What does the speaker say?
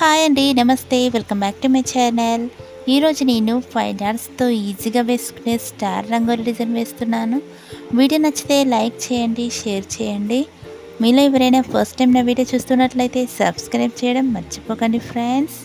Hi అండి, నమస్తే. Welcome back to my channel. ఈరోజు నేను 5 డాట్స్తో ఈజీగా వేసుకునే స్టార్ రంగోలి డిజైన్ వేస్తున్నాను. వీడియో నచ్చితే లైక్ చేయండి, షేర్ చేయండి. మీలో ఎవరైనా ఫస్ట్ టైం నా వీడియో చూస్తున్నట్లయితే సబ్స్క్రైబ్ చేయడం మర్చిపోకండి ఫ్రెండ్స్.